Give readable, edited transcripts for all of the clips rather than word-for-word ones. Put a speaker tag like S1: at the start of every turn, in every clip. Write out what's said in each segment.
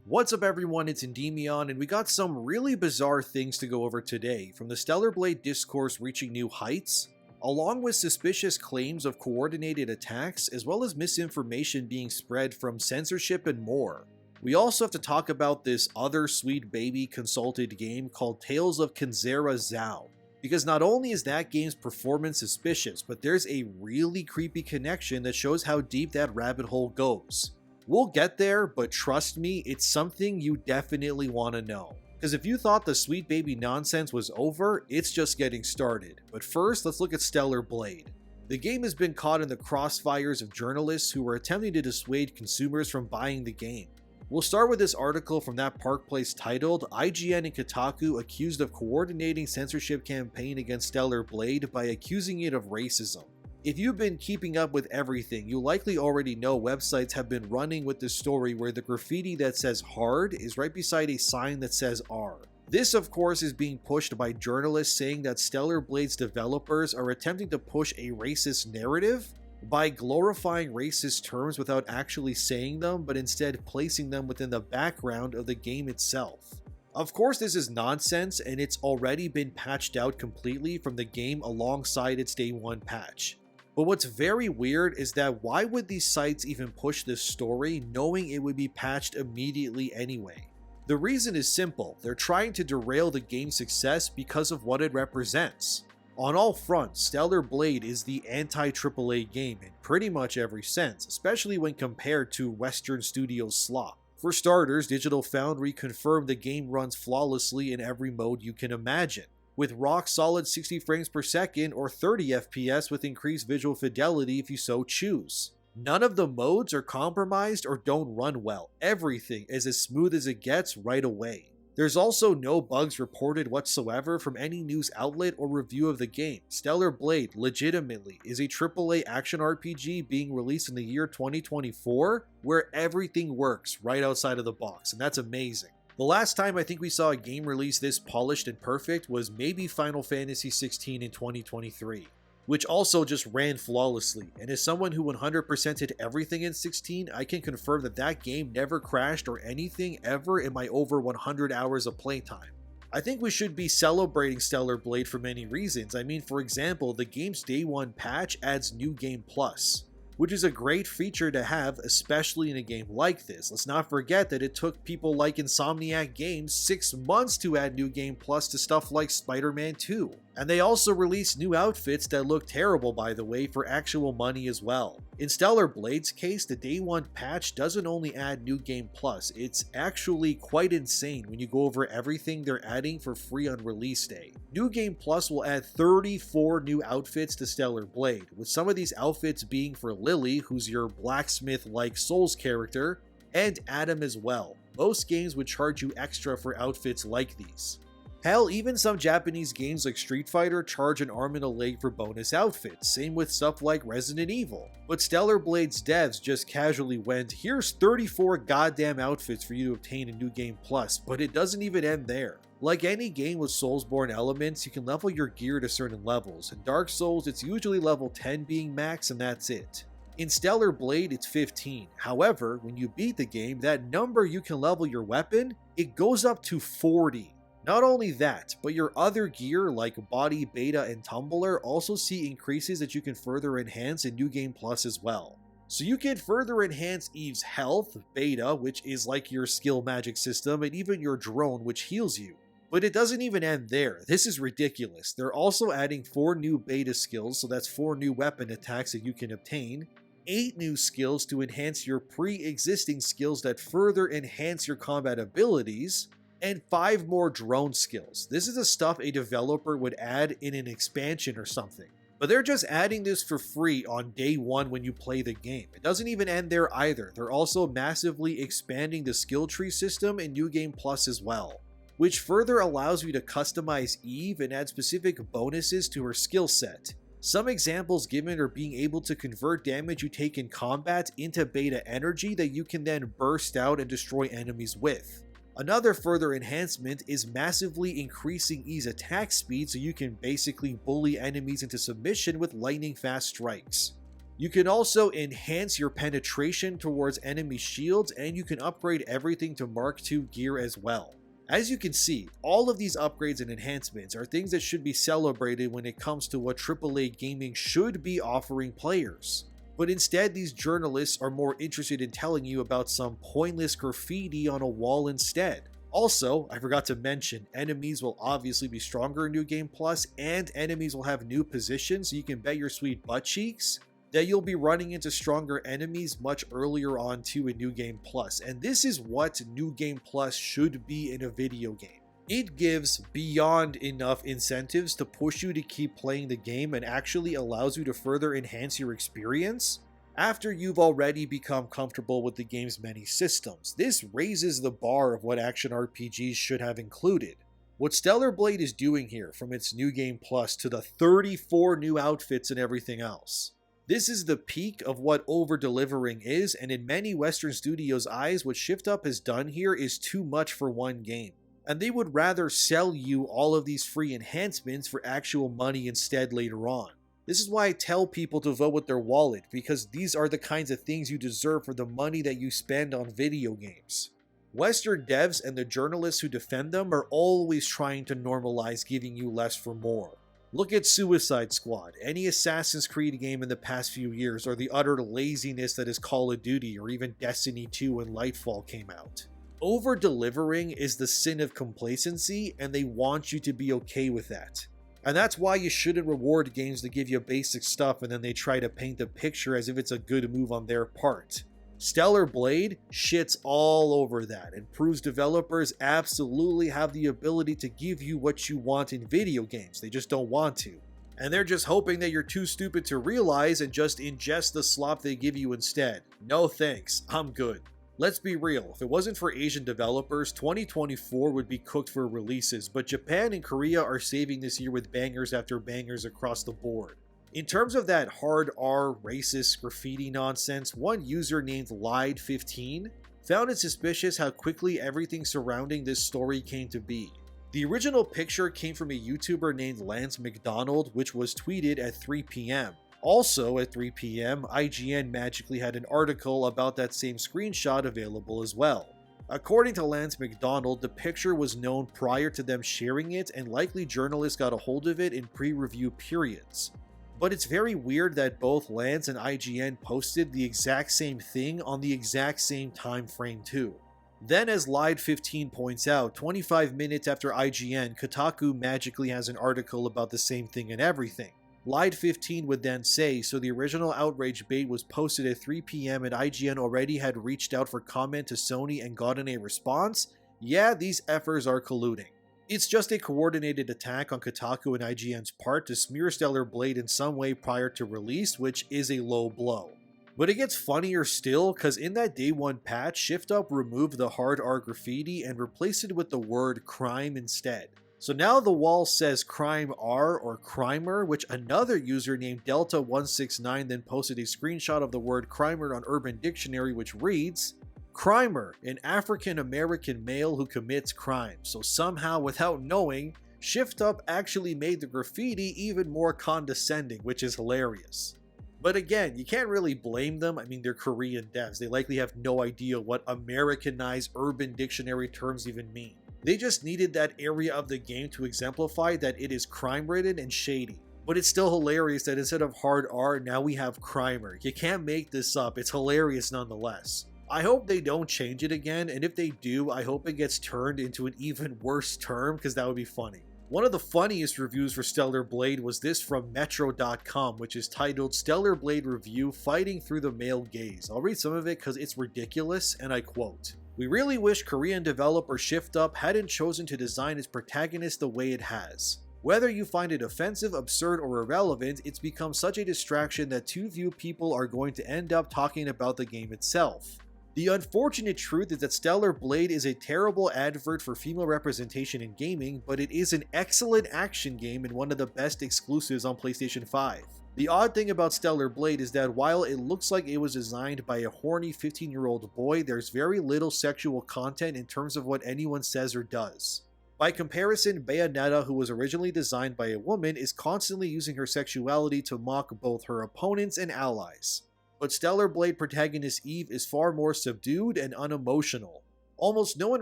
S1: What's up everyone, it's ENDYMION, and we got some really bizarre things to go over today, from the Stellar Blade discourse reaching new heights, along with suspicious claims of coordinated attacks, as well as misinformation being spread from censorship and more. We also have to talk about this other sweet baby consulted game called Tales of Kenzera ZAU, because not only is that game's performance suspicious, but there's a really creepy connection that shows how deep that rabbit hole goes. We'll get there, but trust me, it's something you definitely want to know. Because if you thought the sweet baby nonsense was over, it's just getting started. But first, let's look at Stellar Blade. The game has been caught in the crossfires of journalists who were attempting to dissuade consumers from buying the game. We'll start with this article from that Park Place titled, IGN and Kotaku accused of coordinating censorship campaign against Stellar Blade by accusing it of racism. If you've been keeping up with everything, you likely already know websites have been running with this story where the graffiti that says hard is right beside a sign that says R. This of course is being pushed by journalists saying that Stellar Blade's developers are attempting to push a racist narrative by glorifying racist terms without actually saying them, but instead placing them within the background of the game itself. Of course this is nonsense, and it's already been patched out completely from the game alongside its day one patch. But what's very weird is that why would these sites even push this story knowing it would be patched immediately anyway? The reason is simple, they're trying to derail the game's success because of what it represents. On all fronts, Stellar Blade is the anti-AAA game in pretty much every sense, especially when compared to Western Studios' slop. For starters, Digital Foundry confirmed the game runs flawlessly in every mode you can imagine, with rock solid 60 frames per second or 30 FPS with increased visual fidelity if you so choose. None of the modes are compromised or don't run well. Everything is as smooth as it gets right away. There's also no bugs reported whatsoever from any news outlet or review of the game. Stellar Blade legitimately is a AAA action RPG being released in the year 2024 where everything works right outside of the box, and that's amazing. The last time I think we saw a game release this polished and perfect was maybe Final Fantasy XVI in 2023, which also just ran flawlessly, and as someone who 100%ed everything in 16, I can confirm that that game never crashed or anything ever in my over 100 hours of playtime. I think we should be celebrating Stellar Blade for many reasons. I mean, for example, the game's day one patch adds New Game Plus, which is a great feature to have, especially in a game like this. Let's not forget that it took people like Insomniac Games 6 months to add New Game Plus to stuff like Spider-Man 2. And they also released new outfits that look terrible, by the way, for actual money as well. In Stellar Blade's case, the day one patch doesn't only add New Game Plus, it's actually quite insane when you go over everything they're adding for free on release day. New Game Plus will add 34 new outfits to Stellar Blade, with some of these outfits being for Lily, who's your blacksmith-like Souls character, and Adam as well. Most games would charge you extra for outfits like these. Hell, even some Japanese games like Street Fighter charge an arm and a leg for bonus outfits, same with stuff like Resident Evil. But Stellar Blade's devs just casually went, here's 34 goddamn outfits for you to obtain in New Game Plus, but it doesn't even end there. Like any game with Soulsborne elements, you can level your gear to certain levels. In Dark Souls, it's usually level 10 being max, and that's it. In Stellar Blade, it's 15. However, when you beat the game, that number you can level your weapon, it goes up to 40. Not only that, but your other gear like Body, Beta, and Tumbler also see increases that you can further enhance in New Game Plus as well. So you can further enhance Eve's health, Beta, which is like your skill magic system, and even your drone, which heals you. But it doesn't even end there. This is ridiculous. They're also adding 4 new Beta skills, so that's 4 new weapon attacks that you can obtain, 8 new skills to enhance your pre-existing skills that further enhance your combat abilities, and 5 more drone skills. This is the stuff a developer would add in an expansion or something. But they're just adding this for free on day one when you play the game. It doesn't even end there either. They're also massively expanding the skill tree system in New Game Plus as well, which further allows you to customize Eve and add specific bonuses to her skill set. Some examples given are being able to convert damage you take in combat into beta energy that you can then burst out and destroy enemies with. Another further enhancement is massively increasing E's attack speed so you can basically bully enemies into submission with lightning fast strikes. You can also enhance your penetration towards enemy shields, and you can upgrade everything to Mark II gear as well. As you can see, all of these upgrades and enhancements are things that should be celebrated when it comes to what AAA gaming should be offering players. But instead, these journalists are more interested in telling you about some pointless graffiti on a wall instead. Also, I forgot to mention, enemies will obviously be stronger in New Game Plus, and enemies will have new positions, so you can bet your sweet butt cheeks that you'll be running into stronger enemies much earlier on too in New Game Plus. And this is what New Game Plus should be in a video game. It gives beyond enough incentives to push you to keep playing the game and actually allows you to further enhance your experience after you've already become comfortable with the game's many systems. This raises the bar of what action RPGs should have included. What Stellar Blade is doing here, from its New Game Plus to the 34 new outfits and everything else, this is the peak of what over-delivering is, and in many Western studios' eyes, what Shift Up has done here is too much for one game. And they would rather sell you all of these free enhancements for actual money instead later on. This is why I tell people to vote with their wallet, because these are the kinds of things you deserve for the money that you spend on video games. Western devs and the journalists who defend them are always trying to normalize giving you less for more. Look at Suicide Squad, any Assassin's Creed game in the past few years, or the utter laziness that is Call of Duty, or even Destiny 2 when Lightfall came out. Over-delivering is the sin of complacency, and they want you to be okay with that. And that's why you shouldn't reward games that give you basic stuff and then they try to paint the picture as if it's a good move on their part. Stellar Blade shits all over that and proves developers absolutely have the ability to give you what you want in video games, they just don't want to. And they're just hoping that you're too stupid to realize and just ingest the slop they give you instead. No thanks, I'm good. Let's be real, if it wasn't for Asian developers, 2024 would be cooked for releases, but Japan and Korea are saving this year with bangers after bangers across the board. In terms of that hard R racist graffiti nonsense, one user named Lied15 found it suspicious how quickly everything surrounding this story came to be. The original picture came from a YouTuber named Lance McDonald, which was tweeted at 3 PM. Also at 3 PM, IGN magically had an article about that same screenshot available as well. According to Lance McDonald, the picture was known prior to them sharing it, and likely journalists got a hold of it in pre-review periods. But it's very weird that both Lance and IGN posted the exact same thing on the exact same time frame too. Then, as Lied15 points out, 25 minutes after IGN, Kotaku magically has an article about the same thing and everything. Lied15 would then say, so the original outrage bait was posted at 3 PM and IGN already had reached out for comment to Sony and gotten a response? Yeah, these effers are colluding. It's just a coordinated attack on Kotaku and IGN's part to smear Stellar Blade in some way prior to release, which is a low blow. But it gets funnier still, cause in that day one patch, Shift Up removed the hard R graffiti and replaced it with the word crime instead. So now the wall says Crime R or Crimer, which another user named Delta169 then posted a screenshot of the word Crimer on Urban Dictionary, which reads, Crimer, an African-American male who commits crime. So somehow, without knowing, Shift Up actually made the graffiti even more condescending, which is hilarious. But again, you can't really blame them. I mean, they're Korean devs. They likely have no idea what Americanized Urban Dictionary terms even mean. They just needed that area of the game to exemplify that it is crime-ridden and shady. But it's still hilarious that instead of hard R, now we have Crimer. You can't make this up. It's hilarious nonetheless. I hope they don't change it again, and if they do, I hope it gets turned into an even worse term, because that would be funny. One of the funniest reviews for Stellar Blade was this from Metro.com, which is titled Stellar Blade Review Fighting Through the Male Gaze. I'll read some of it because it's ridiculous, and I quote, "We really wish Korean developer Shift Up hadn't chosen to design its protagonist the way it has. Whether you find it offensive, absurd, or irrelevant, it's become such a distraction that too few people are going to end up talking about the game itself. The unfortunate truth is that Stellar Blade is a terrible advert for female representation in gaming, but it is an excellent action game and one of the best exclusives on PlayStation 5. The odd thing about Stellar Blade is that while it looks like it was designed by a horny 15-year-old boy, there's very little sexual content in terms of what anyone says or does. By comparison, Bayonetta, who was originally designed by a woman, is constantly using her sexuality to mock both her opponents and allies. But Stellar Blade protagonist Eve is far more subdued and unemotional. Almost no one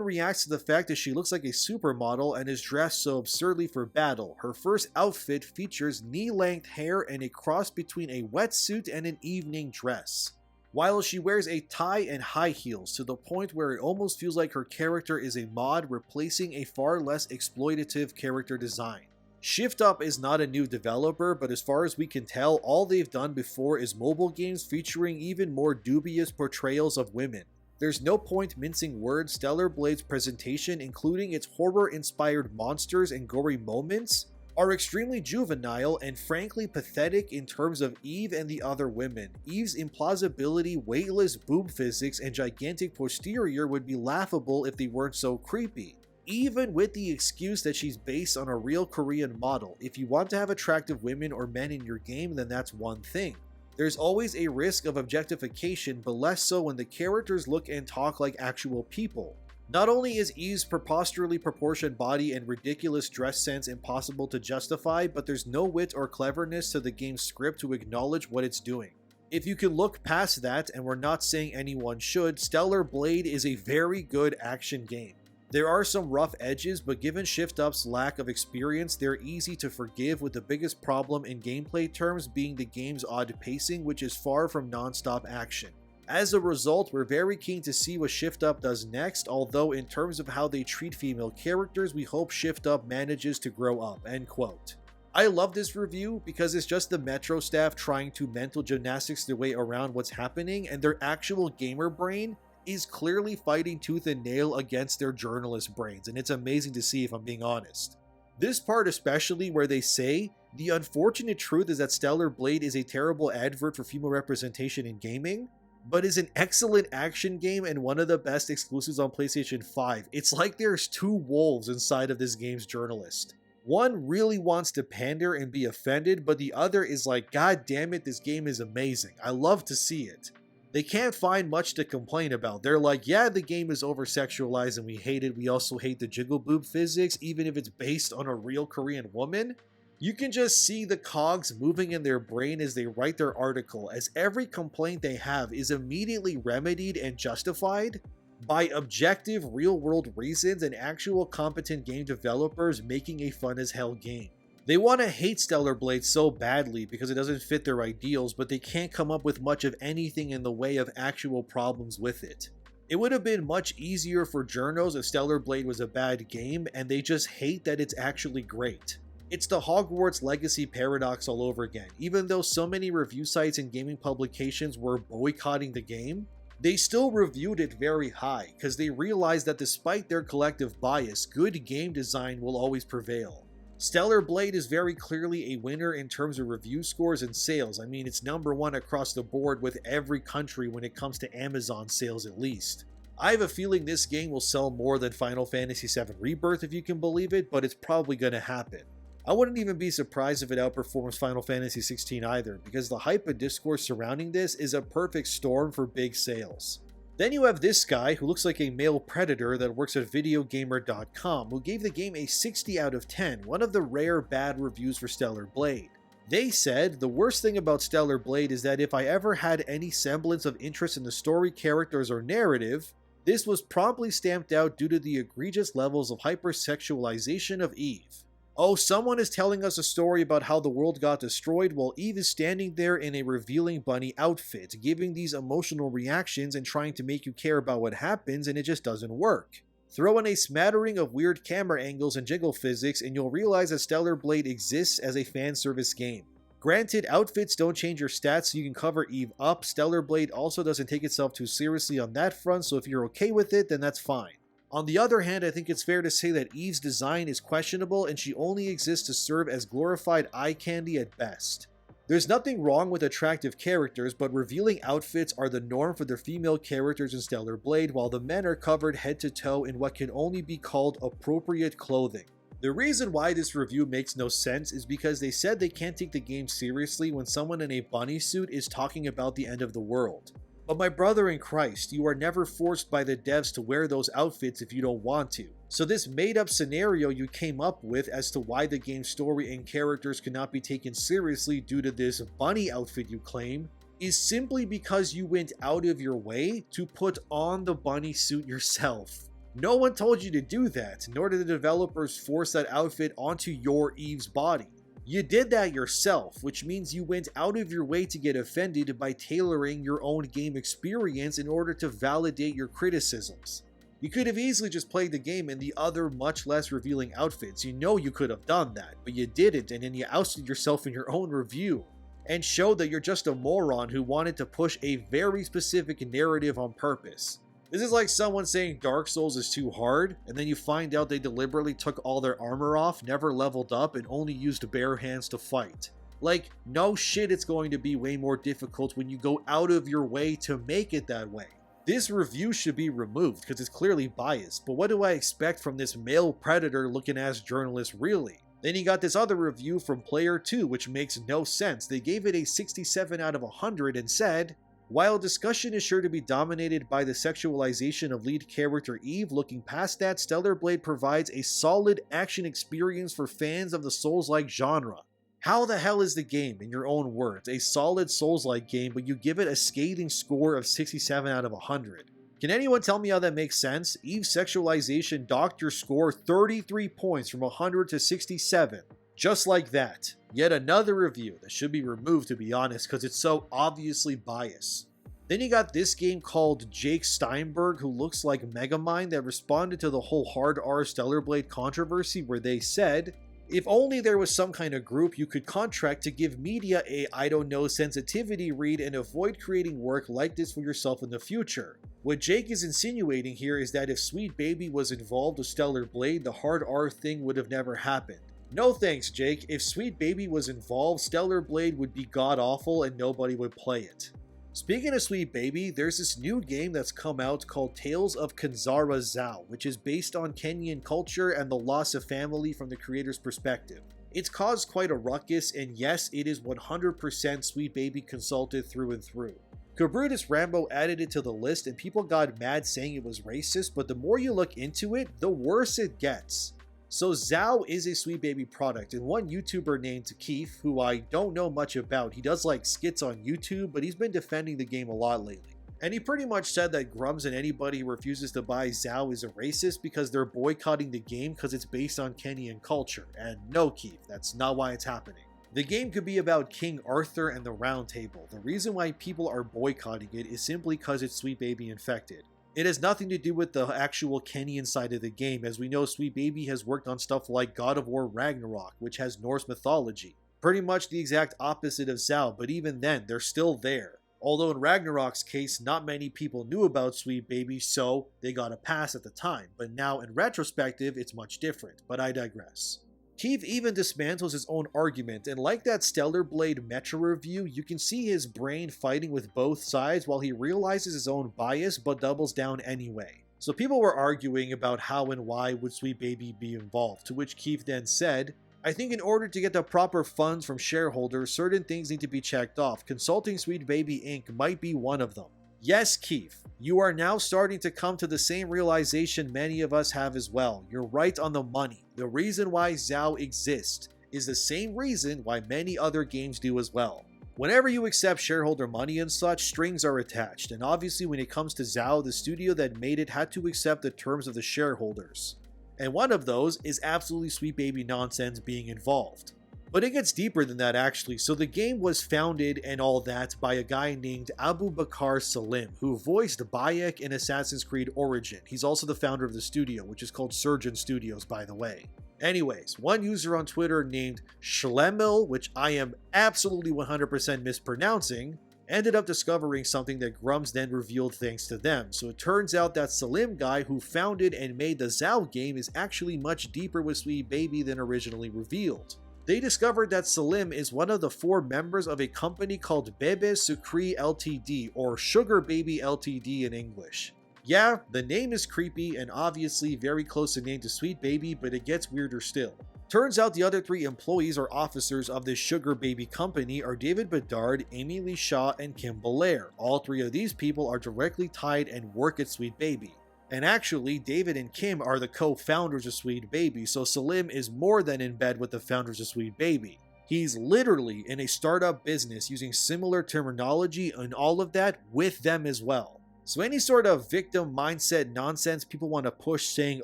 S1: reacts to the fact that she looks like a supermodel and is dressed so absurdly for battle. Her first outfit features knee-length hair and a cross between a wetsuit and an evening dress, while she wears a tie and high heels to the point where it almost feels like her character is a mod replacing a far less exploitative character design. Shift Up is not a new developer, but as far as we can tell, all they've done before is mobile games featuring even more dubious portrayals of women. There's no point mincing words. Stellar Blade's presentation, including its horror-inspired monsters and gory moments, are extremely juvenile and frankly pathetic in terms of Eve and the other women. Eve's implausibility, weightless boob physics, and gigantic posterior would be laughable if they weren't so creepy. Even with the excuse that she's based on a real Korean model. If you want to have attractive women or men in your game, then that's one thing. There's always a risk of objectification, but less so when the characters look and talk like actual people. Not only is Eve's preposterously proportioned body and ridiculous dress sense impossible to justify, but there's no wit or cleverness to the game's script to acknowledge what it's doing. If you can look past that, and we're not saying anyone should, Stellar Blade is a very good action game. There are some rough edges, but given Shift Up's lack of experience, they're easy to forgive, with the biggest problem in gameplay terms being the game's odd pacing, which is far from non-stop action. As a result, we're very keen to see what Shift Up does next, although in terms of how they treat female characters, we hope Shift Up manages to grow up, end quote. I love this review because it's just the Metro staff trying to mental gymnastics their way around what's happening, and their actual gamer brain is clearly fighting tooth and nail against their journalist brains, and it's amazing to see if I'm being honest. This part especially, where they say, the unfortunate truth is that Stellar Blade is a terrible advert for female representation in gaming, but is an excellent action game and one of the best exclusives on PlayStation 5. It's like there's two wolves inside of this game's journalist. One really wants to pander and be offended, but the other is like, God damn it, this game is amazing. I love to see it. They can't find much to complain about. They're like, yeah, the game is over-sexualized and we hate it. We also hate the jiggle boob physics, even if it's based on a real Korean woman. You can just see the cogs moving in their brain as they write their article, as every complaint they have is immediately remedied and justified by objective, real-world reasons and actual competent game developers making a fun-as-hell game. They want to hate Stellar Blade so badly because it doesn't fit their ideals, but they can't come up with much of anything in the way of actual problems with it. It would have been much easier for journos if Stellar Blade was a bad game, and they just hate that it's actually great. It's the Hogwarts Legacy paradox all over again. Even though so many review sites and gaming publications were boycotting the game, they still reviewed it very high, because they realized that despite their collective bias, good game design will always prevail. Stellar Blade is very clearly a winner in terms of review scores and sales. I mean, it's #1 across the board with every country when it comes to Amazon sales at least. I have a feeling this game will sell more than Final Fantasy VII Rebirth if you can believe it, but it's probably gonna happen. I wouldn't even be surprised if it outperforms Final Fantasy XVI either, because the hype and discourse surrounding this is a perfect storm for big sales. Then you have this guy who looks like a male predator that works at videogamer.com, who gave the game a 60 out of 10, one of the rare bad reviews for Stellar Blade. They said, the worst thing about Stellar Blade is that if I ever had any semblance of interest in the story, characters, or narrative, this was promptly stamped out due to the egregious levels of hypersexualization of Eve. Oh, someone is telling us a story about how the world got destroyed while Eve is standing there in a revealing bunny outfit, giving these emotional reactions and trying to make you care about what happens, and it just doesn't work. Throw in a smattering of weird camera angles and jiggle physics and you'll realize that Stellar Blade exists as a fan service game. Granted, outfits don't change your stats so you can cover Eve up. Stellar Blade also doesn't take itself too seriously on that front, so if you're okay with it, then that's fine. On the other hand, I think it's fair to say that Eve's design is questionable and she only exists to serve as glorified eye candy at best. There's nothing wrong with attractive characters, but revealing outfits are the norm for the female characters in Stellar Blade, while the men are covered head to toe in what can only be called appropriate clothing. The reason why this review makes no sense is because they said they can't take the game seriously when someone in a bunny suit is talking about the end of the world. But my brother in Christ, you are never forced by the devs to wear those outfits if you don't want to. So this made-up scenario you came up with as to why the game's story and characters cannot be taken seriously due to this bunny outfit you claim, is simply because you went out of your way to put on the bunny suit yourself. No one told you to do that, nor did the developers force that outfit onto your Eve's body. You did that yourself, which means you went out of your way to get offended by tailoring your own game experience in order to validate your criticisms. You could have easily just played the game in the other much less revealing outfits. You know you could have done that, but you didn't, and then you ousted yourself in your own review and showed that you're just a moron who wanted to push a very specific narrative on purpose. This is like someone saying Dark Souls is too hard, and then you find out they deliberately took all their armor off, never leveled up, and only used bare hands to fight. Like, no shit, it's going to be way more difficult when you go out of your way to make it that way. This review should be removed because it's clearly biased, but what do I expect from this male predator looking ass journalist really? Then you got this other review from Player 2 which makes no sense. They gave it a 67 out of 100 and said, while discussion is sure to be dominated by the sexualization of lead character Eve, looking past that, Stellar Blade provides a solid action experience for fans of the Souls-like genre. How the hell is the game, in your own words, a solid Souls-like game, but you give it a scathing score of 67 out of 100? Can anyone tell me how that makes sense? Eve's sexualization docked your score 33 points from 100 to 67. Just like that. Yet another review that should be removed, to be honest, because it's so obviously biased. Then you got this game called Jake Steinberg, who looks like Megamind, that responded to the whole Hard R Stellar Blade controversy where they said, if only there was some kind of group you could contract to give media a I don't know sensitivity read and avoid creating work like this for yourself in the future. What Jake is insinuating here is that if Sweet Baby was involved with Stellar Blade, the Hard R thing would have never happened. No thanks, Jake. If Sweet Baby was involved, Stellar Blade would be god-awful and nobody would play it. Speaking of Sweet Baby, there's this new game that's come out called Tales of Kenzera ZAU, which is based on Kenyan culture and the loss of family from the creator's perspective. It's caused quite a ruckus, and yes, it is 100% Sweet Baby consulted through and through. Cabrutus Rambo added it to the list and people got mad saying it was racist, but the more you look into it, the worse it gets. So ZAU is a Sweet Baby product, and one YouTuber named Keith, who I don't know much about, he does like skits on YouTube, but he's been defending the game a lot lately. And he pretty much said that Grums and anybody who refuses to buy ZAU is a racist because they're boycotting the game because it's based on Kenyan culture. And no, Keith, that's not why it's happening. The game could be about King Arthur and the Round Table. The reason why people are boycotting it is simply because it's Sweet Baby infected. It has nothing to do with the actual Kenyan side of the game, as we know Sweet Baby has worked on stuff like God of War Ragnarok, which has Norse mythology. Pretty much the exact opposite of ZAU, but even then, they're still there. Although in Ragnarok's case, not many people knew about Sweet Baby, so they got a pass at the time. But now in retrospective, it's much different, but I digress. Keith even dismantles his own argument, and like that Stellar Blade Metro review, you can see his brain fighting with both sides while he realizes his own bias but doubles down anyway. So people were arguing about how and why would Sweet Baby be involved, to which Keith then said, I think in order to get the proper funds from shareholders, certain things need to be checked off. Consulting Sweet Baby Inc. might be one of them. Yes, Keith, you are now starting to come to the same realization many of us have as well. You're right on the money. The reason why ZAU exists is the same reason why many other games do as well. Whenever you accept shareholder money and such, strings are attached, and obviously when it comes to ZAU, the studio that made it had to accept the terms of the shareholders. And one of those is absolutely Sweet Baby nonsense being involved. But it gets deeper than that actually. So the game was founded and all that by a guy named Abu Bakr Salim, who voiced Bayek in Assassin's Creed Origin. He's also the founder of the studio, which is called Surgeon Studios, by the way. Anyways, one user on Twitter named Schlemel, which I am absolutely 100% mispronouncing, ended up discovering something that Grums then revealed thanks to them. So it turns out that Salim guy who founded and made the ZAU game is actually much deeper with Sweet Baby than originally revealed. They discovered that Salim is one of the 4 members of a company called Bebe Sucre Ltd, or Sugar Baby Ltd in English. Yeah, the name is creepy and obviously very close in name to Sweet Baby, but it gets weirder still. Turns out the other 3 employees or officers of this sugar baby company are David Bedard, Amy Lee Shaw, and Kim Belair. All 3 of these people are directly tied and work at Sweet Baby. And actually, David and Kim are the co-founders of Sweet Baby, so Salim is more than in bed with the founders of Sweet Baby. He's literally in a startup business using similar terminology and all of that with them as well. So any sort of victim mindset nonsense people want to push saying,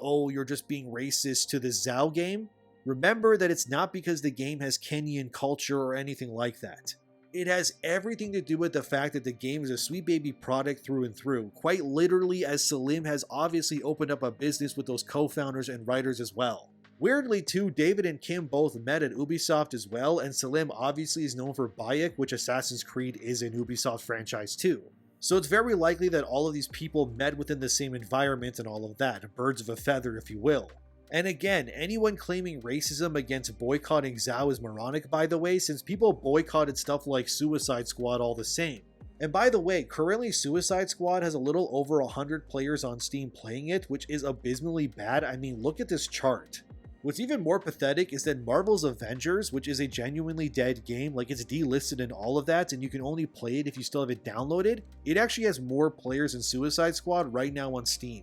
S1: oh, you're just being racist to the ZAU game, remember that it's not because the game has Kenyan culture or anything like that. It has everything to do with the fact that the game is a Sweet Baby product through and through, quite literally, as Salim has obviously opened up a business with those co-founders and writers as well. Weirdly too, David and Kim both met at Ubisoft as well, and Salim obviously is known for Bayek, which Assassin's Creed is an Ubisoft franchise too. So it's very likely that all of these people met within the same environment and all of that, birds of a feather if you will. And again, anyone claiming racism against boycotting ZAU is moronic, by the way, since people boycotted stuff like Suicide Squad all the same. And by the way, currently Suicide Squad has a little over 100 players on Steam playing it, which is abysmally bad. I mean, look at this chart. What's even more pathetic is that Marvel's Avengers, which is a genuinely dead game, like it's delisted and all of that, and you can only play it if you still have it downloaded, it actually has more players than Suicide Squad right now on Steam.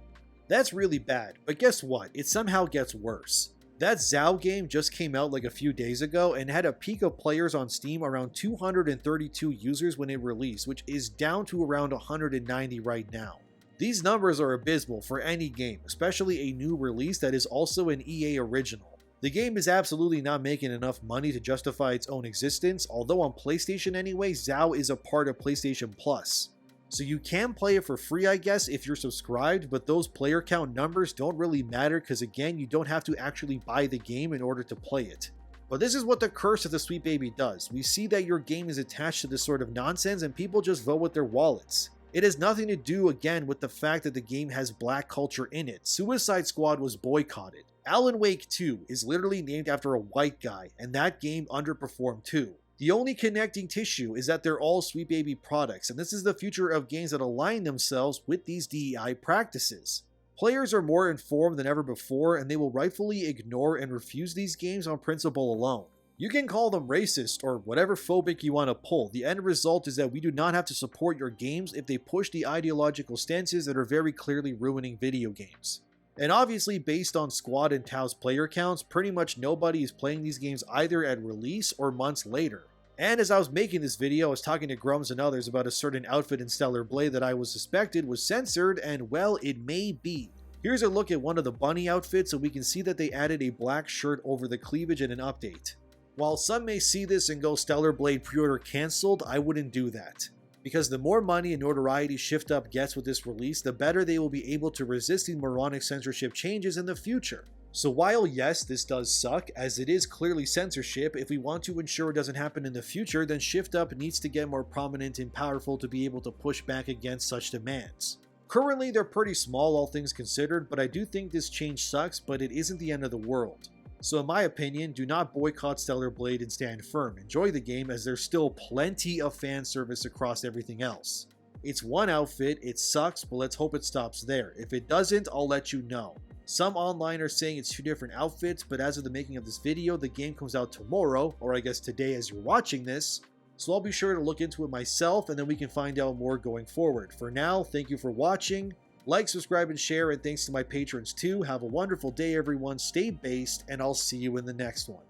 S1: That's really bad, but guess what? It somehow gets worse. That ZAU game just came out like a few days ago and had a peak of players on Steam around 232 users when it released, which is down to around 190 right now. These numbers are abysmal for any game, especially a new release that is also an EA original. The game is absolutely not making enough money to justify its own existence, although on PlayStation anyway, ZAU is a part of PlayStation Plus. So you can play it for free, I guess, if you're subscribed, but those player count numbers don't really matter because again, you don't have to actually buy the game in order to play it. But this is what the curse of the Sweet Baby does. We see that your game is attached to this sort of nonsense and people just vote with their wallets. It has nothing to do, again, with the fact that the game has black culture in it. Suicide Squad was boycotted. Alan Wake 2 is literally named after a white guy, and that game underperformed too. The only connecting tissue is that they're all Sweet Baby products, and this is the future of games that align themselves with these DEI practices. Players are more informed than ever before, and they will rightfully ignore and refuse these games on principle alone. You can call them racist or whatever phobic you want to pull. The end result is that we do not have to support your games if they push the ideological stances that are very clearly ruining video games. And obviously, based on Squad and Tau's player counts, pretty much nobody is playing these games either at release or months later. And as I was making this video, I was talking to Grums and others about a certain outfit in Stellar Blade that I was suspected was censored, and well, it may be. Here's a look at one of the bunny outfits so we can see that they added a black shirt over the cleavage in an update. While some may see this and go Stellar Blade pre-order cancelled, I wouldn't do that. Because the more money and notoriety Shift Up gets with this release, the better they will be able to resist these moronic censorship changes in the future. So while yes, this does suck, as it is clearly censorship, if we want to ensure it doesn't happen in the future, then Shift Up needs to get more prominent and powerful to be able to push back against such demands. Currently, they're pretty small all things considered, but I do think this change sucks, but it isn't the end of the world. So in my opinion, do not boycott Stellar Blade and stand firm. Enjoy the game as there's still plenty of fan service across everything else. It's one outfit, it sucks, but let's hope it stops there. If it doesn't, I'll let you know. Some online are saying it's 2 different outfits, but as of the making of this video, the game comes out tomorrow, or I guess today as you're watching this, so I'll be sure to look into it myself and then we can find out more going forward. For now, thank you for watching. Like, subscribe, and share, and thanks to my patrons too. Have a wonderful day, everyone. Stay based, and I'll see you in the next one.